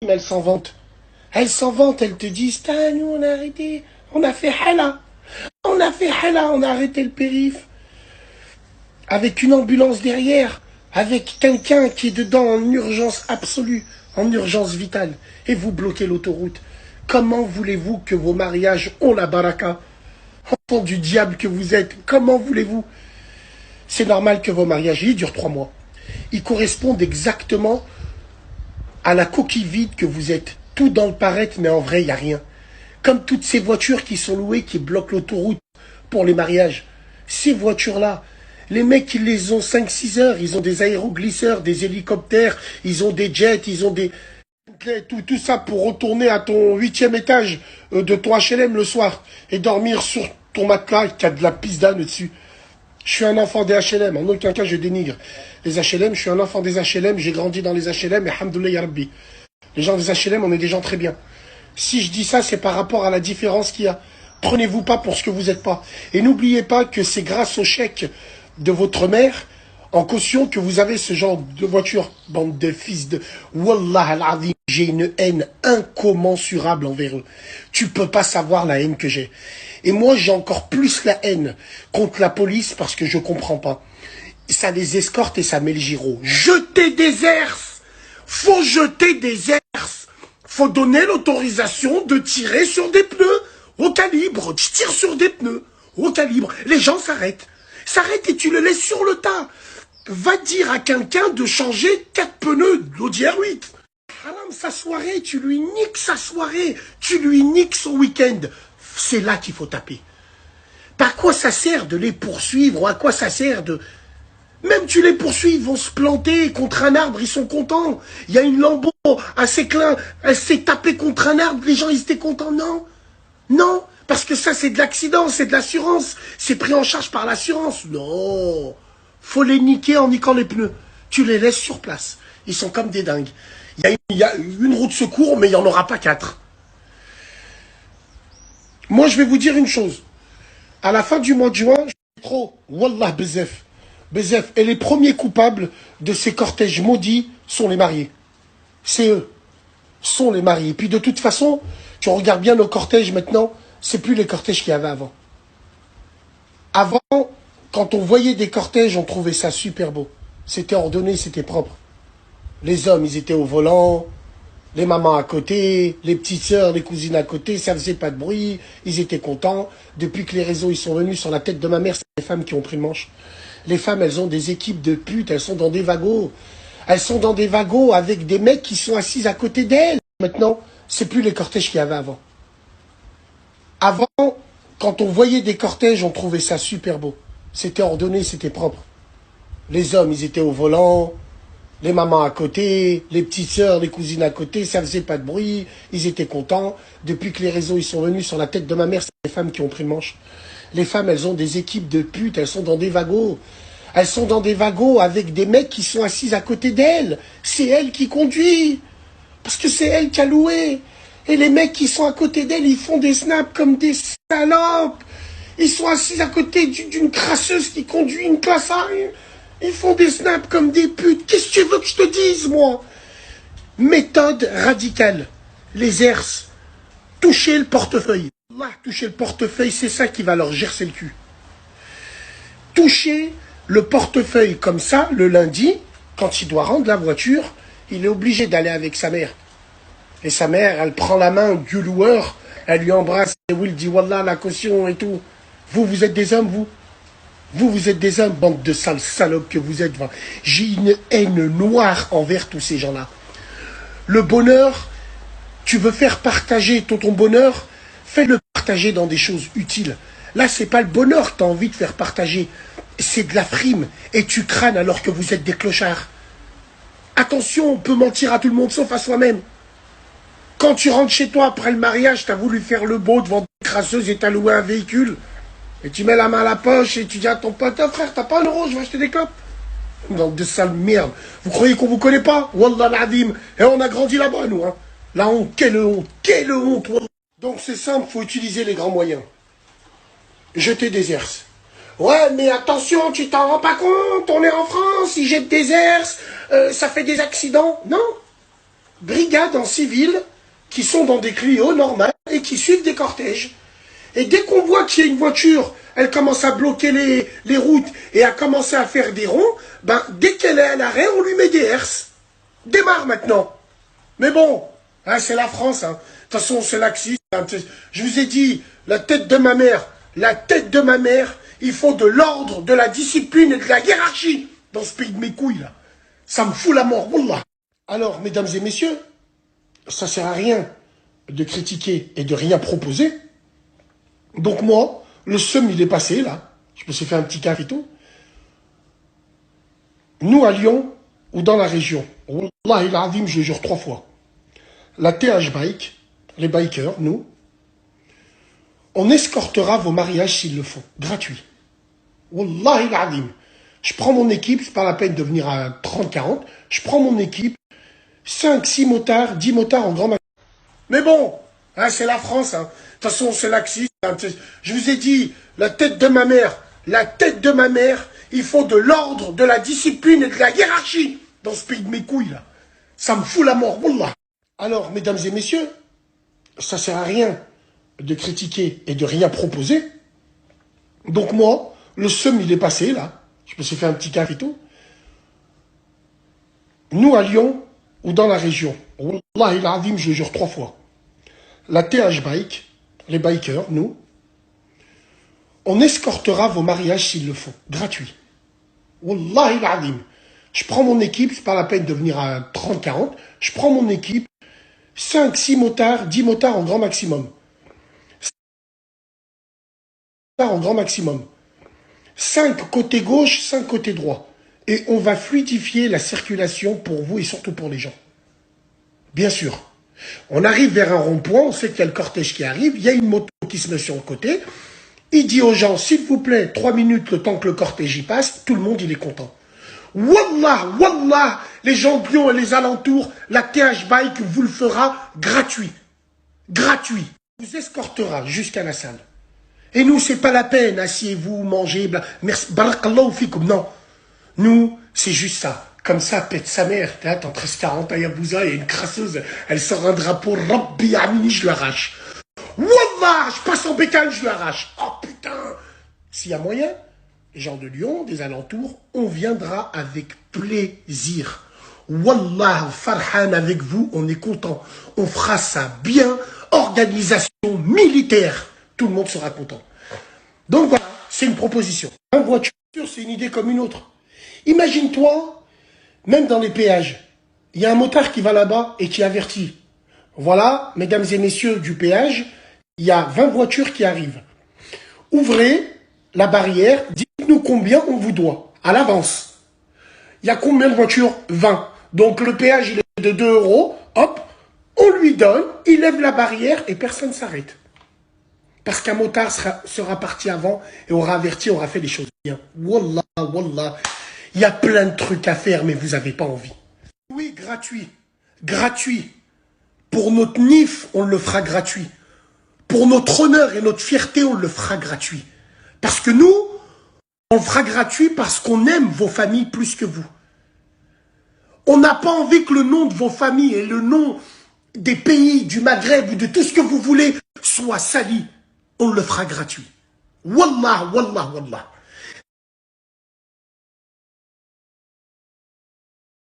elles s'en vantent. Elles s'en vantent, elles te disent, ah, nous on a arrêté, on a fait hala. On a fait hala, on a arrêté le périph. Avec une ambulance derrière, avec quelqu'un qui est dedans en urgence absolue, en urgence vitale. Et vous bloquez l'autoroute. Comment voulez-vous que vos mariages ont la baraka? Enfant du diable que vous êtes, comment voulez-vous? C'est normal que vos mariages, ils durent 3 mois. Ils correspondent exactement à la coquille vide que vous êtes. Tout dans le paraître, mais en vrai, il n'y a rien. Comme toutes ces voitures qui sont louées, qui bloquent l'autoroute pour les mariages. Ces voitures-là, les mecs, ils les ont 5-6 heures. Ils ont des aéroglisseurs, des hélicoptères, ils ont des jets, ils ont des... Tout ça pour retourner à ton 8e étage de ton HLM le soir et dormir sur ton matelas qui a de la pisse d'âne dessus. Je suis un enfant des HLM, en aucun cas je dénigre les HLM, je suis un enfant des HLM, j'ai grandi dans les HLM et hamdoulilah ya Rabbi. Les gens des HLM, on est des gens très bien. Si je dis ça, c'est par rapport à la différence qu'il y a. Prenez-vous pas pour ce que vous n'êtes pas. Et n'oubliez pas que c'est grâce au chèque de votre mère, en caution, que vous avez ce genre de voiture. Bande de fils de... Wallah al-Azim, j'ai une haine incommensurable envers eux. Tu peux pas savoir la haine que j'ai. Et moi, j'ai encore plus la haine contre la police parce que je comprends pas. Ça les escorte et ça met le giro. Jetez des herses. Faut jeter des herses. Faut donner l'autorisation de tirer sur des pneus au calibre. Tu tires sur des pneus au calibre. Les gens s'arrêtent. S'arrêtent et tu le laisses sur le tas. Va dire à quelqu'un de changer 4 pneus d'Audi R8. Haram, sa soirée, tu lui niques sa soirée. Tu lui niques son week-end. C'est là qu'il faut taper. À quoi ça sert de les poursuivre ou à quoi ça sert de... Même tu les poursuis, ils vont se planter contre un arbre, ils sont contents. Il y a une Lambo assez clin, elle s'est tapée contre un arbre, les gens ils étaient contents. Non, non, parce que ça c'est de l'accident, c'est de l'assurance. C'est pris en charge par l'assurance. Non, faut les niquer en niquant les pneus. Tu les laisses sur place. Ils sont comme des dingues. Il y a une roue de secours, mais il n'y en aura pas 4. Moi, je vais vous dire une chose. À la fin du mois de juin, je suis trop, wallah bezef, bezef. Et les premiers coupables de ces cortèges maudits sont les mariés. C'est eux. Sont les mariés. Puis de toute façon, tu regardes bien nos cortèges maintenant, c'est plus les cortèges qu'il y avait avant. Avant, quand on voyait des cortèges, on trouvait ça super beau. C'était ordonné, c'était propre. Les hommes, ils étaient au volant, les mamans à côté, les petites sœurs, les cousines à côté, ça faisait pas de bruit, ils étaient contents. Depuis que les réseaux ils sont venus sur la tête de ma mère, c'est les femmes qui ont pris le manche. Les femmes, elles ont des équipes de putes, elles sont dans des wagons. Elles sont dans des wagons avec des mecs qui sont assis à côté d'elles. Maintenant, c'est plus les cortèges qu'il y avait avant. Avant, quand on voyait des cortèges, on trouvait ça super beau. C'était ordonné, c'était propre. Les hommes, ils étaient au volant, les mamans à côté, les petites sœurs, les cousines à côté, ça faisait pas de bruit, ils étaient contents. Depuis que les réseaux ils sont venus sur la tête de ma mère, c'est les femmes qui ont pris le manche. Les femmes, elles ont des équipes de putes, elles sont dans des wagons. Elles sont dans des wagons avec des mecs qui sont assis à côté d'elles. C'est elle qui conduit. Parce que c'est elle qui a loué. Et les mecs qui sont à côté d'elle, ils font des snaps comme des salopes. Ils sont assis à côté d'une crasseuse qui conduit une classe A. Ils font des snaps comme des putes. Qu'est-ce que tu veux que je te dise, moi? Méthode radicale. Les herses. Toucher le portefeuille. Là, toucher le portefeuille, c'est ça qui va leur gercer le cul. Toucher le portefeuille comme ça, le lundi, quand il doit rendre la voiture, il est obligé d'aller avec sa mère. Et sa mère, elle prend la main du loueur, elle lui embrasse, et lui dit, Wallah, la caution et tout. Vous êtes des hommes, vous? Vous êtes des hommes, bande de sales salopes que vous êtes. J'ai une haine noire envers tous ces gens-là. Le bonheur, tu veux faire partager ton bonheur, fais-le partager dans des choses utiles. Là, c'est pas le bonheur que tu as envie de faire partager. C'est de la frime. Et tu crânes alors que vous êtes des clochards. Attention, on peut mentir à tout le monde sauf à soi-même. Quand tu rentres chez toi après le mariage, tu as voulu faire le beau devant des crasseuses et tu as loué un véhicule. Et tu mets la main à la poche et tu dis à ton pote, oh, frère, t'as pas 1 euro, je vais acheter des clopes. Donc de sales merde. Vous croyez qu'on vous connaît pas? Wallah l'azim. Et on a grandi là-bas, nous. Hein. La honte, quelle honte, quelle honte. Wallah. Donc c'est simple, faut utiliser les grands moyens. Jeter des herses. Ouais, mais attention, tu t'en rends pas compte, on est en France, ils jettent des herses, ça fait des accidents. Non. brigades en civil qui sont dans des Clio normales et qui suivent des cortèges. Et dès qu'on voit qu'il y a une voiture, elle commence à bloquer les routes et à commencer à faire des ronds, ben, dès qu'elle est à l'arrêt, on lui met des herses. Démarre maintenant. Mais bon, hein, c'est la France. Hein. De toute façon, c'est laxiste. Hein. Je vous ai dit, la tête de ma mère, il faut de l'ordre, de la discipline et de la hiérarchie dans ce pays de mes couilles, là. Ça me fout la mort, wallah. Alors, mesdames et messieurs, ça sert à rien de critiquer et de rien proposer. Donc moi, le seum, il est passé, là. Je me suis fait un petit café et tout. Nous, à Lyon, ou dans la région, wallah il azim, je le jure 3 fois, la TH Bike, les bikers, nous, on escortera vos mariages s'ils le font, gratuit. Wallah il azim. Je prends mon équipe, c'est pas la peine de venir à 30-40, je prends mon équipe, 5, 6 motards, 10 motards en grand magasin. Mais bon, hein, c'est la France. Hein. De toute façon, c'est laxiste. Hein. Je vous ai dit, la tête de ma mère, il faut de l'ordre, de la discipline et de la hiérarchie dans ce pays de mes couilles, là. Ça me fout la mort, wallah. Alors, mesdames et messieurs, ça sert à rien de critiquer et de rien proposer. Donc moi, le seum, il est passé, là. Je me suis fait un petit café et tout. Nous, à Lyon, ou dans la région, wallah il azim, je le jure 3 fois, la TH Bike, les bikers, nous, on escortera vos mariages s'ils le font, gratuit. Wallah il azim. Je prends mon équipe, c'est pas la peine de venir à 30-40, je prends mon équipe, 5, 6 motards, 10 motards en grand maximum. 5 côté gauche, 5 côté droit. Et on va fluidifier la circulation pour vous et surtout pour les gens. Bien sûr. On arrive vers un rond-point, on sait qu'il y a le cortège qui arrive, il y a une moto qui se met sur le côté. Il dit aux gens, s'il vous plaît, 3 minutes le temps que le cortège y passe, tout le monde il est content. Wallah, les gens de Lyon et les alentours, la TH Bike vous le fera gratuit. Gratuit. Vous escortera jusqu'à la salle. Et nous, c'est pas la peine, asseyez-vous, mangez, bla, merci, barakallahu fikoum, non. Nous, c'est juste ça. Comme ça, pète sa mère. T'es en 1340 à Yabouza, il y a une crasseuse, elle sort un drapeau, Rabbi Amini, je l'arrache. Wallah, je passe en bécane, je l'arrache. Oh putain. S'il y a moyen, les gens de Lyon, des alentours, on viendra avec plaisir. Wallah, Farhan avec vous, on est content. On fera ça bien. Organisation militaire. Tout le monde sera content. Donc voilà, c'est une proposition. En voiture, c'est une idée comme une autre. Imagine-toi, même dans les péages, il y a un motard qui va là-bas et qui avertit. Voilà, mesdames et messieurs du péage, il y a 20 voitures qui arrivent. Ouvrez la barrière, dites-nous combien on vous doit, à l'avance. Il y a combien de voitures? 20. Donc le péage, il est de 2 €, hop, on lui donne, il lève la barrière et personne ne s'arrête. Parce qu'un motard sera parti avant et aura averti, aura fait les choses bien. Wallah, wallah. Il y a plein de trucs à faire, mais vous n'avez pas envie. Oui, gratuit. Gratuit. Pour notre NIF, on le fera gratuit. Pour notre honneur et notre fierté, on le fera gratuit. Parce que nous, on le fera gratuit parce qu'on aime vos familles plus que vous. On n'a pas envie que le nom de vos familles et le nom des pays du Maghreb ou de tout ce que vous voulez soit sali. On le fera gratuit. Wallah, wallah, wallah.